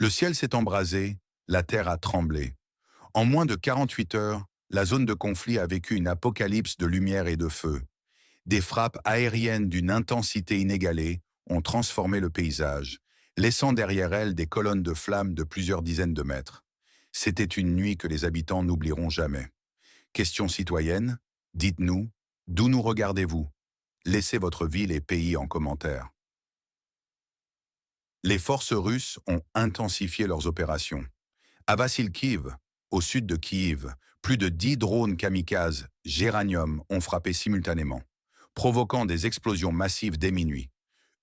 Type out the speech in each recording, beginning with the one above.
Le ciel s'est embrasé, la terre a tremblé. En moins de 48 heures, la zone de conflit a vécu une apocalypse de lumière et de feu. Des frappes aériennes d'une intensité inégalée ont transformé le paysage, laissant derrière elles des colonnes de flammes de plusieurs dizaines de mètres. C'était une nuit que les habitants n'oublieront jamais. Question citoyenne, dites-nous, d'où nous regardez-vous? Laissez votre ville et pays en commentaire. Les forces russes ont intensifié leurs opérations. À Vassilkiv, au sud de Kiev, plus de 10 drones kamikazes Géranium ont frappé simultanément, provoquant des explosions massives dès minuit.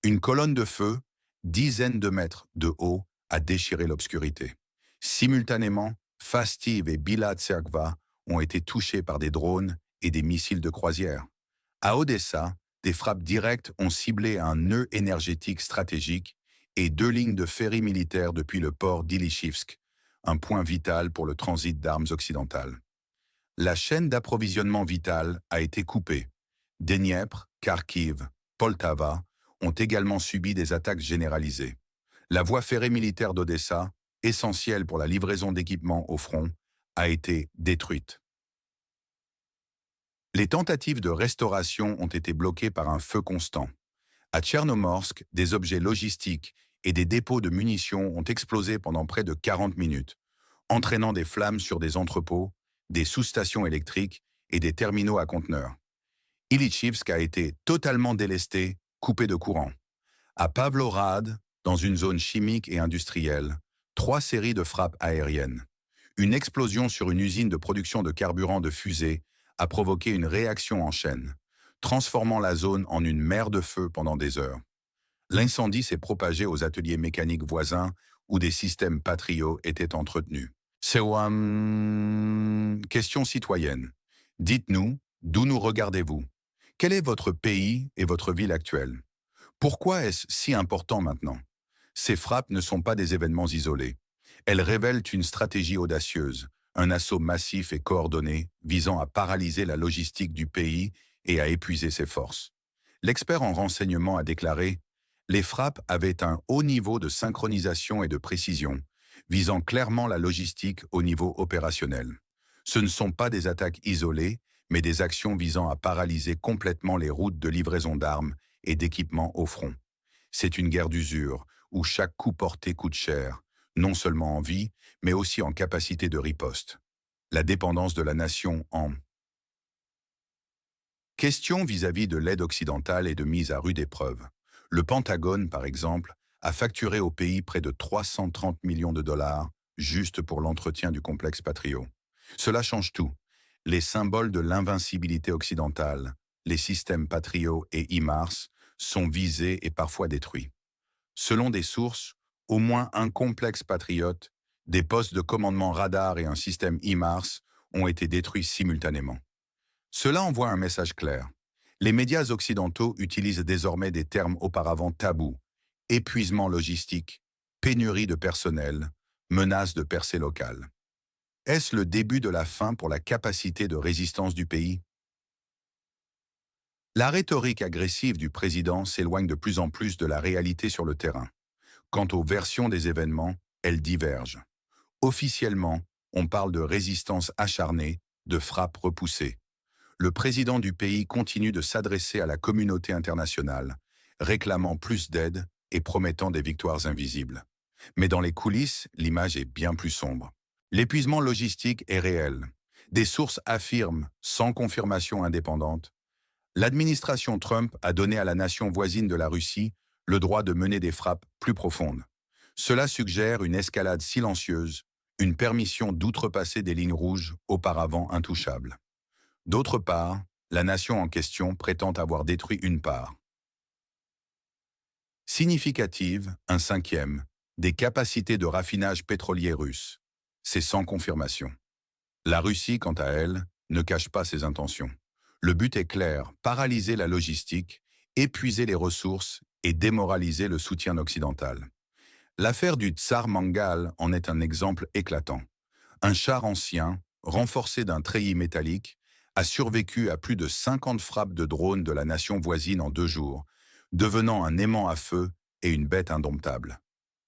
Une colonne de feu, dizaines de mètres de haut, a déchiré l'obscurité. Simultanément, Fastiv et Bila Tserkva ont été touchés par des drones et des missiles de croisière. À Odessa, des frappes directes ont ciblé un nœud énergétique stratégique et 2 lignes de ferry militaires depuis le port d'Ilishivsk, un point vital pour le transit d'armes occidentales. La chaîne d'approvisionnement vitale a été coupée. Dniepr, Kharkiv, Poltava ont également subi des attaques généralisées. La voie ferrée militaire d'Odessa, essentielle pour la livraison d'équipements au front, a été détruite. Les tentatives de restauration ont été bloquées par un feu constant. À Tchernomorsk, des objets logistiques et des dépôts de munitions ont explosé pendant près de 40 minutes, entraînant des flammes sur des entrepôts, des sous-stations électriques et des terminaux à conteneurs. Ilitchivsk a été totalement délesté, coupé de courant. À Pavlorad, dans une zone chimique et industrielle, 3 séries de frappes aériennes. Une explosion sur une usine de production de carburant de fusée a provoqué une réaction en chaîne, transformant la zone en une mer de feu pendant des heures. L'incendie s'est propagé aux ateliers mécaniques voisins où des systèmes Patriot étaient entretenus. Question citoyenne. Dites-nous, d'où nous regardez-vous? Quel est votre pays et votre ville actuelle? Pourquoi est-ce si important maintenant? Ces frappes ne sont pas des événements isolés. Elles révèlent une stratégie audacieuse, un assaut massif et coordonné visant à paralyser la logistique du pays et à épuiser ses forces. L'expert en renseignement a déclaré: les frappes avaient un haut niveau de synchronisation et de précision, visant clairement la logistique au niveau opérationnel. Ce ne sont pas des attaques isolées, mais des actions visant à paralyser complètement les routes de livraison d'armes et d'équipements au front. C'est une guerre d'usure, où chaque coup porté coûte cher, non seulement en vie, mais aussi en capacité de riposte. La dépendance de la nation en question vis-à-vis de l'aide occidentale est de mise à rude épreuve. Le Pentagone, par exemple, a facturé au pays près de 330 millions de dollars juste pour l'entretien du complexe Patriot. Cela change tout. Les symboles de l'invincibilité occidentale, les systèmes Patriot et HIMARS, sont visés et parfois détruits. Selon des sources, au moins un complexe Patriot, des postes de commandement radar et un système HIMARS ont été détruits simultanément. Cela envoie un message clair. Les médias occidentaux utilisent désormais des termes auparavant tabous: épuisement logistique, pénurie de personnel, menace de percée locale. Est-ce le début de la fin pour la capacité de résistance du pays? La rhétorique agressive du président s'éloigne de plus en plus de la réalité sur le terrain. Quant aux versions des événements, elles divergent. Officiellement, on parle de résistance acharnée, de frappes repoussées. Le président du pays continue de s'adresser à la communauté internationale, réclamant plus d'aide et promettant des victoires invisibles. Mais dans les coulisses, l'image est bien plus sombre. L'épuisement logistique est réel. Des sources affirment, sans confirmation indépendante, l'administration Trump a donné à la nation voisine de la Russie le droit de mener des frappes plus profondes. Cela suggère une escalade silencieuse, une permission d'outrepasser des lignes rouges auparavant intouchables. D'autre part, la nation en question prétend avoir détruit une part significative, un cinquième, des capacités de raffinage pétrolier russes. C'est sans confirmation. La Russie, quant à elle, ne cache pas ses intentions. Le but est clair: paralyser la logistique, épuiser les ressources et démoraliser le soutien occidental. L'affaire du Tsar Mangal en est un exemple éclatant. Un char ancien, renforcé d'un treillis métallique, a survécu à plus de 50 frappes de drones de la nation voisine en 2 jours, devenant un aimant à feu et une bête indomptable.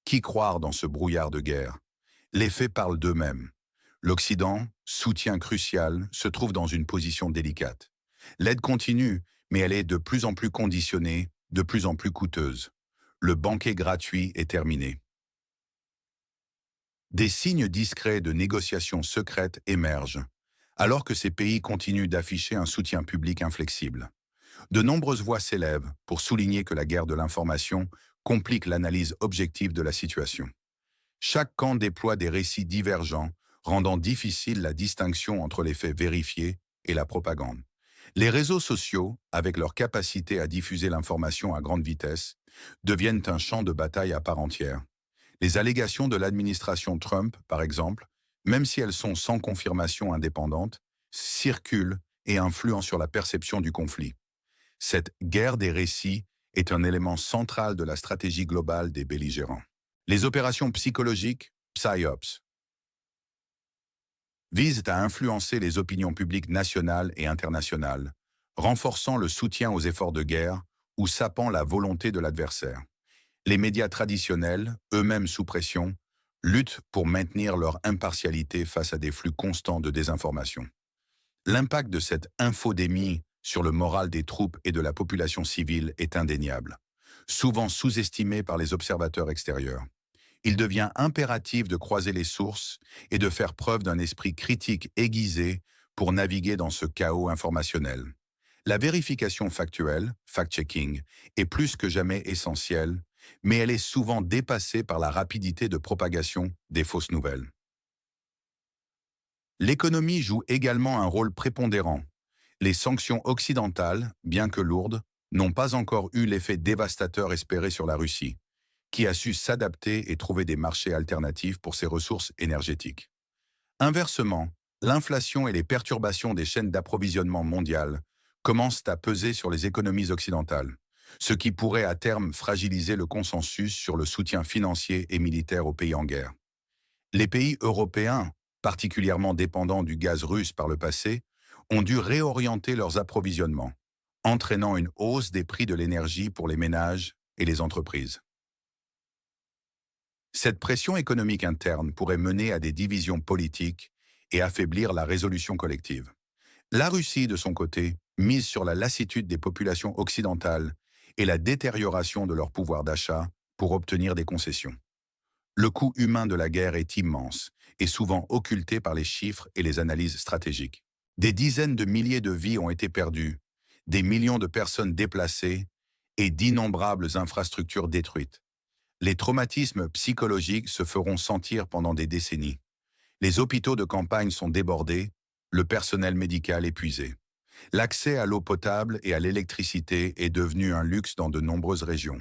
Qui croire dans ce brouillard de guerre? Les faits parlent d'eux-mêmes. L'Occident, soutien crucial, se trouve dans une position délicate. L'aide continue, mais elle est de plus en plus conditionnée, de plus en plus coûteuse. Le banquet gratuit est terminé. Des signes discrets de négociations secrètes émergent, alors que ces pays continuent d'afficher un soutien public inflexible. De nombreuses voix s'élèvent pour souligner que la guerre de l'information complique l'analyse objective de la situation. Chaque camp déploie des récits divergents, rendant difficile la distinction entre les faits vérifiés et la propagande. Les réseaux sociaux, avec leur capacité à diffuser l'information à grande vitesse, deviennent un champ de bataille à part entière. Les allégations de l'administration Trump, par exemple, même si elles sont sans confirmation indépendante, circulent et influencent sur la perception du conflit. Cette guerre des récits est un élément central de la stratégie globale des belligérants. Les opérations psychologiques, PSYOPs, visent à influencer les opinions publiques nationales et internationales, renforçant le soutien aux efforts de guerre ou sapant la volonté de l'adversaire. Les médias traditionnels, eux-mêmes sous pression, luttent pour maintenir leur impartialité face à des flux constants de désinformation. L'impact de cette infodémie sur le moral des troupes et de la population civile est indéniable, souvent sous-estimé par les observateurs extérieurs. Il devient impératif de croiser les sources et de faire preuve d'un esprit critique aiguisé pour naviguer dans ce chaos informationnel. La vérification factuelle, fact-checking, est plus que jamais essentielle, mais elle est souvent dépassée par la rapidité de propagation des fausses nouvelles. L'économie joue également un rôle prépondérant. Les sanctions occidentales, bien que lourdes, n'ont pas encore eu l'effet dévastateur espéré sur la Russie, qui a su s'adapter et trouver des marchés alternatifs pour ses ressources énergétiques. Inversement, l'inflation et les perturbations des chaînes d'approvisionnement mondiales commencent à peser sur les économies occidentales, ce qui pourrait à terme fragiliser le consensus sur le soutien financier et militaire aux pays en guerre. Les pays européens, particulièrement dépendants du gaz russe par le passé, ont dû réorienter leurs approvisionnements, entraînant une hausse des prix de l'énergie pour les ménages et les entreprises. Cette pression économique interne pourrait mener à des divisions politiques et affaiblir la résolution collective. La Russie, de son côté, mise sur la lassitude des populations occidentales et la détérioration de leur pouvoir d'achat pour obtenir des concessions. Le coût humain de la guerre est immense et souvent occulté par les chiffres et les analyses stratégiques. Des dizaines de milliers de vies ont été perdues, des millions de personnes déplacées et d'innombrables infrastructures détruites. Les traumatismes psychologiques se feront sentir pendant des décennies. Les hôpitaux de campagne sont débordés, le personnel médical épuisé. L'accès à l'eau potable et à l'électricité est devenu un luxe dans de nombreuses régions.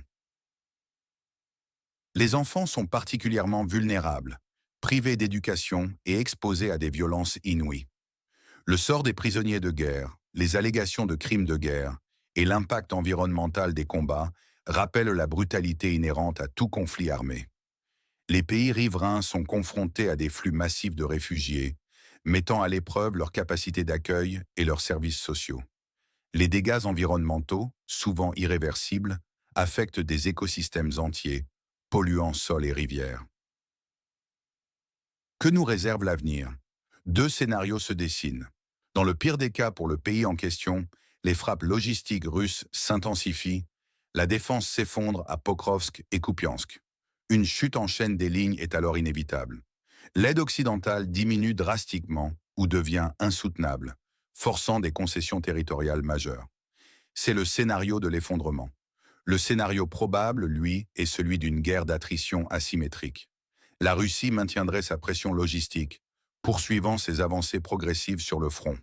Les enfants sont particulièrement vulnérables, privés d'éducation et exposés à des violences inouïes. Le sort des prisonniers de guerre, les allégations de crimes de guerre et l'impact environnemental des combats rappellent la brutalité inhérente à tout conflit armé. Les pays riverains sont confrontés à des flux massifs de réfugiés, mettant à l'épreuve leur capacité d'accueil et leurs services sociaux. Les dégâts environnementaux, souvent irréversibles, affectent des écosystèmes entiers, polluant sols et rivières. Que nous réserve l'avenir? Deux scénarios se dessinent. Dans le pire des cas pour le pays en question, les frappes logistiques russes s'intensifient, la défense s'effondre à Pokrovsk et Kupiansk. Une chute en chaîne des lignes est alors inévitable. L'aide occidentale diminue drastiquement ou devient insoutenable, forçant des concessions territoriales majeures. C'est le scénario de l'effondrement. Le scénario probable, lui, est celui d'une guerre d'attrition asymétrique. La Russie maintiendrait sa pression logistique, poursuivant ses avancées progressives sur le front.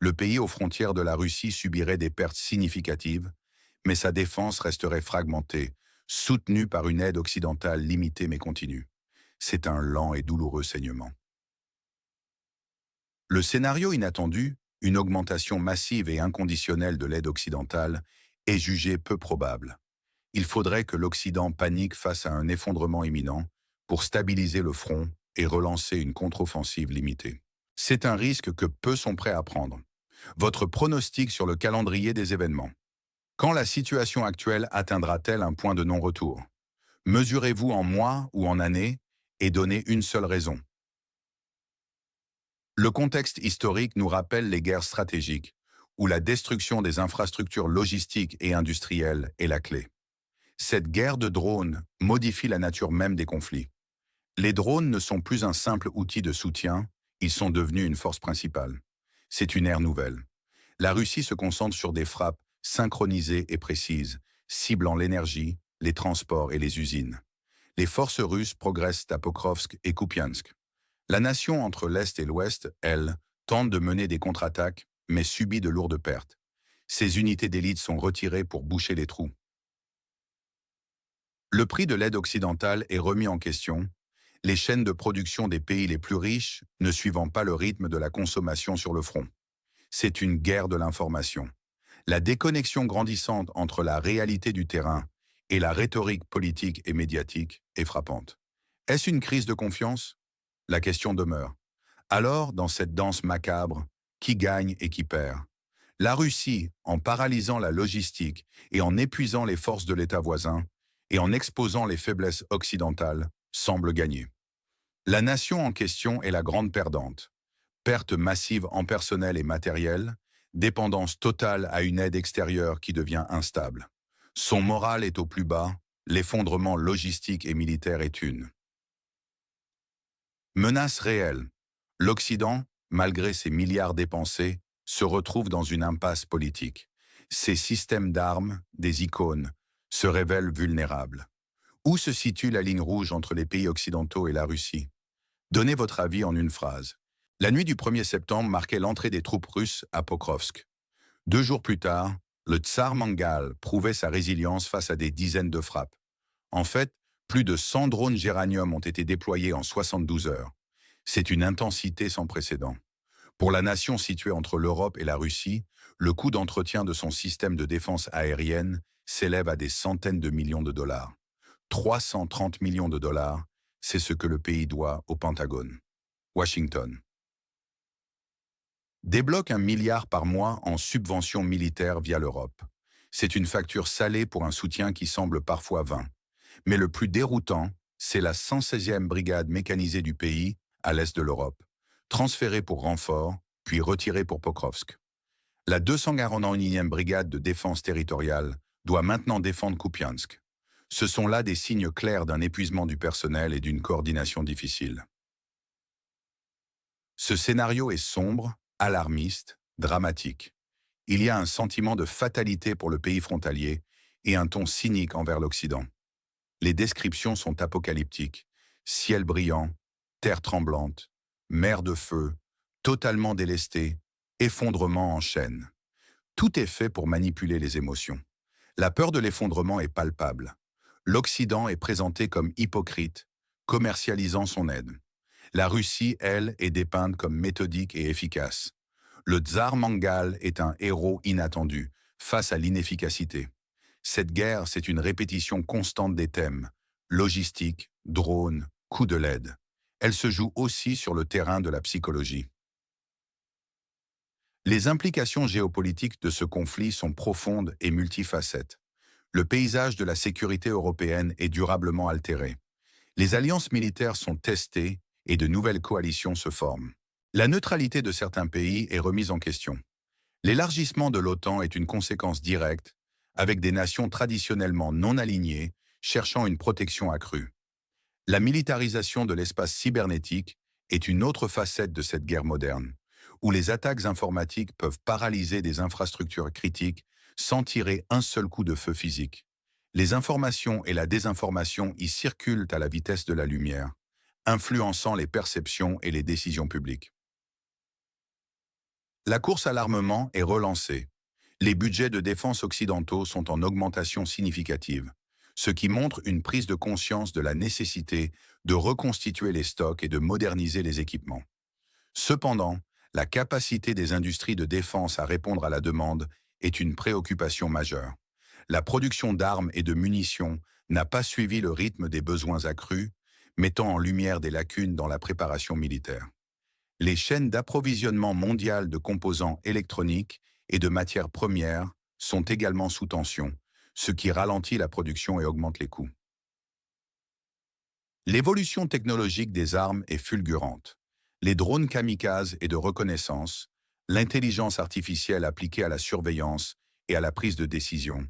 Le pays aux frontières de la Russie subirait des pertes significatives, mais sa défense resterait fragmentée, soutenue par une aide occidentale limitée mais continue. C'est un lent et douloureux saignement. Le scénario inattendu, une augmentation massive et inconditionnelle de l'aide occidentale, est jugé peu probable. Il faudrait que l'Occident panique face à un effondrement imminent pour stabiliser le front et relancer une contre-offensive limitée. C'est un risque que peu sont prêts à prendre. Votre pronostic sur le calendrier des événements. Quand la situation actuelle atteindra-t-elle un point de non-retour? Mesurez-vous en mois ou en années et donnez une seule raison. Le contexte historique nous rappelle les guerres stratégiques, où la destruction des infrastructures logistiques et industrielles est la clé. Cette guerre de drones modifie la nature même des conflits. Les drones ne sont plus un simple outil de soutien, ils sont devenus une force principale. C'est une ère nouvelle. La Russie se concentre sur des frappes synchronisées et précises, ciblant l'énergie, les transports et les usines. Les forces russes progressent à Pokrovsk et Kupiansk. La nation entre l'Est et l'Ouest, elle, tente de mener des contre-attaques, mais subit de lourdes pertes. Ces unités d'élite sont retirées pour boucher les trous. Le prix de l'aide occidentale est remis en question, les chaînes de production des pays les plus riches ne suivant pas le rythme de la consommation sur le front. C'est une guerre de l'information. La déconnexion grandissante entre la réalité du terrain et la rhétorique politique et médiatique est frappante. Est-ce une crise de confiance? La question demeure. Alors, dans cette danse macabre, qui gagne et qui perd? La Russie, en paralysant la logistique et en épuisant les forces de l'État voisin, et en exposant les faiblesses occidentales, semble gagner. La nation en question est la grande perdante. Perte massive en personnel et matériel, dépendance totale à une aide extérieure qui devient instable. Son moral est au plus bas, l'effondrement logistique et militaire est une menace réelle. L'Occident, malgré ses milliards dépensés, se retrouve dans une impasse politique. Ses systèmes d'armes, des icônes, se révèlent vulnérables. Où se situe la ligne rouge entre les pays occidentaux et la Russie? Donnez votre avis en une phrase. La nuit du 1er septembre marquait l'entrée des troupes russes à Pokrovsk. 2 jours plus tard, le tsar Mangal prouvait sa résilience face à des dizaines de frappes. En fait, plus de 100 drones géranium ont été déployés en 72 heures. C'est une intensité sans précédent. Pour la nation située entre l'Europe et la Russie, le coût d'entretien de son système de défense aérienne s'élève à des centaines de millions de dollars. 330 millions de dollars, c'est ce que le pays doit au Pentagone. Washington débloque 1 milliard par mois en subventions militaires via l'Europe. C'est une facture salée pour un soutien qui semble parfois vain. Mais le plus déroutant, c'est la 116e brigade mécanisée du pays, à l'est de l'Europe, transférée pour renfort, puis retirée pour Pokrovsk. La 241e brigade de défense territoriale doit maintenant défendre Kupiansk. Ce sont là des signes clairs d'un épuisement du personnel et d'une coordination difficile. Ce scénario est sombre, alarmiste, dramatique. Il y a un sentiment de fatalité pour le pays frontalier et un ton cynique envers l'Occident. Les descriptions sont apocalyptiques. Ciel brillant, terre tremblante, mer de feu, totalement délestée, effondrement en chaîne. Tout est fait pour manipuler les émotions. La peur de l'effondrement est palpable. L'Occident est présenté comme hypocrite, commercialisant son aide. La Russie, elle, est dépeinte comme méthodique et efficace. Le tsar Mangal est un héros inattendu face à l'inefficacité. Cette guerre, c'est une répétition constante des thèmes. Logistique, drone, coup de LED. Elle se joue aussi sur le terrain de la psychologie. Les implications géopolitiques de ce conflit sont profondes et multifacettes. Le paysage de la sécurité européenne est durablement altéré. Les alliances militaires sont testées et de nouvelles coalitions se forment. La neutralité de certains pays est remise en question. L'élargissement de l'OTAN est une conséquence directe, avec des nations traditionnellement non alignées, cherchant une protection accrue. La militarisation de l'espace cybernétique est une autre facette de cette guerre moderne, où les attaques informatiques peuvent paralyser des infrastructures critiques sans tirer un seul coup de feu physique. Les informations et la désinformation y circulent à la vitesse de la lumière, influençant les perceptions et les décisions publiques. La course à l'armement est relancée. Les budgets de défense occidentaux sont en augmentation significative, ce qui montre une prise de conscience de la nécessité de reconstituer les stocks et de moderniser les équipements. Cependant, la capacité des industries de défense à répondre à la demande est une préoccupation majeure. La production d'armes et de munitions n'a pas suivi le rythme des besoins accrus, mettant en lumière des lacunes dans la préparation militaire. Les chaînes d'approvisionnement mondiales de composants électroniques et de matières premières sont également sous tension, ce qui ralentit la production et augmente les coûts. L'évolution technologique des armes est fulgurante. Les drones kamikazes et de reconnaissance, l'intelligence artificielle appliquée à la surveillance et à la prise de décision,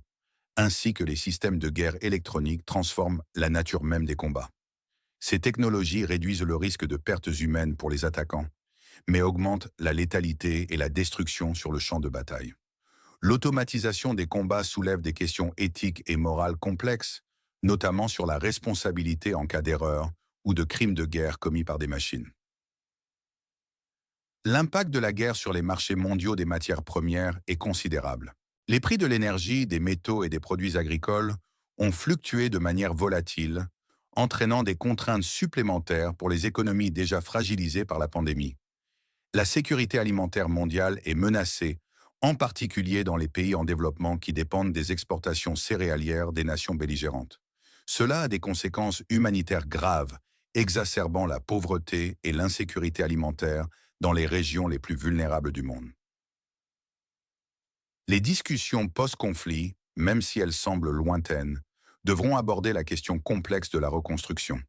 ainsi que les systèmes de guerre électronique transforment la nature même des combats. Ces technologies réduisent le risque de pertes humaines pour les attaquants, mais augmentent la létalité et la destruction sur le champ de bataille. L'automatisation des combats soulève des questions éthiques et morales complexes, notamment sur la responsabilité en cas d'erreur ou de crimes de guerre commis par des machines. L'impact de la guerre sur les marchés mondiaux des matières premières est considérable. Les prix de l'énergie, des métaux et des produits agricoles ont fluctué de manière volatile, entraînant des contraintes supplémentaires pour les économies déjà fragilisées par la pandémie. La sécurité alimentaire mondiale est menacée, en particulier dans les pays en développement qui dépendent des exportations céréalières des nations belligérantes. Cela a des conséquences humanitaires graves, exacerbant la pauvreté et l'insécurité alimentaire dans les régions les plus vulnérables du monde. Les discussions post-conflit, même si elles semblent lointaines, devront aborder la question complexe de la reconstruction.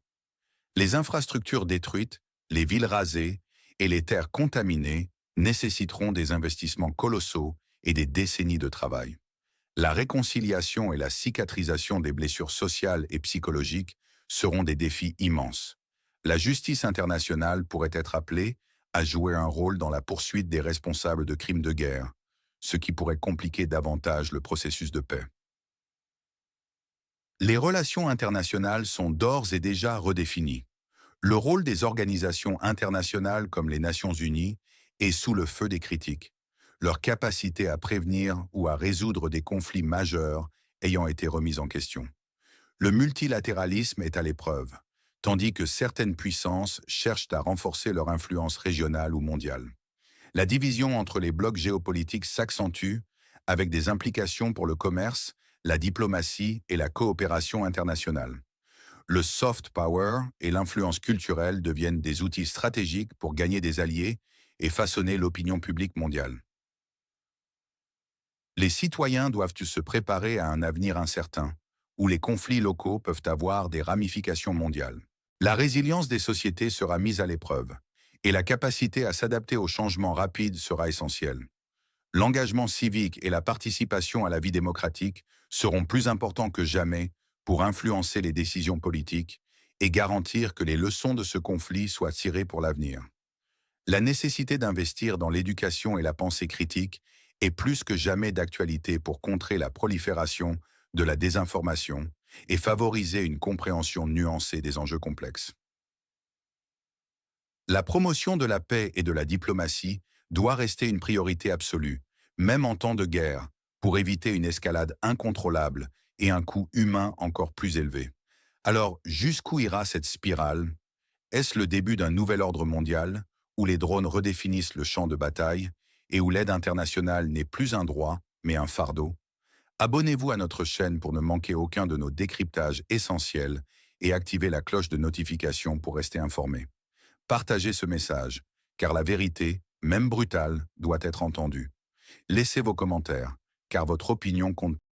Les infrastructures détruites, les villes rasées et les terres contaminées nécessiteront des investissements colossaux et des décennies de travail. La réconciliation et la cicatrisation des blessures sociales et psychologiques seront des défis immenses. La justice internationale pourrait être appelée à jouer un rôle dans la poursuite des responsables de crimes de guerre, ce qui pourrait compliquer davantage le processus de paix. Les relations internationales sont d'ores et déjà redéfinies. Le rôle des organisations internationales comme les Nations Unies est sous le feu des critiques, leur capacité à prévenir ou à résoudre des conflits majeurs ayant été remise en question. Le multilatéralisme est à l'épreuve, tandis que certaines puissances cherchent à renforcer leur influence régionale ou mondiale. La division entre les blocs géopolitiques s'accentue, avec des implications pour le commerce, la diplomatie et la coopération internationale. Le soft power et l'influence culturelle deviennent des outils stratégiques pour gagner des alliés et façonner l'opinion publique mondiale. Les citoyens doivent se préparer à un avenir incertain, où les conflits locaux peuvent avoir des ramifications mondiales. La résilience des sociétés sera mise à l'épreuve, et la capacité à s'adapter aux changements rapides sera essentielle. L'engagement civique et la participation à la vie démocratique seront plus importants que jamais pour influencer les décisions politiques et garantir que les leçons de ce conflit soient tirées pour l'avenir. La nécessité d'investir dans l'éducation et la pensée critique est plus que jamais d'actualité pour contrer la prolifération de la désinformation et favoriser une compréhension nuancée des enjeux complexes. La promotion de la paix et de la diplomatie doit rester une priorité absolue, même en temps de guerre, pour éviter une escalade incontrôlable et un coût humain encore plus élevé. Alors, jusqu'où ira cette spirale? Est-ce le début d'un nouvel ordre mondial, où les drones redéfinissent le champ de bataille et où l'aide internationale n'est plus un droit, mais un fardeau? Abonnez-vous à notre chaîne pour ne manquer aucun de nos décryptages essentiels et activez la cloche de notification pour rester informé. Partagez ce message, car la vérité, même brutale, doit être entendue. Laissez vos commentaires, car votre opinion compte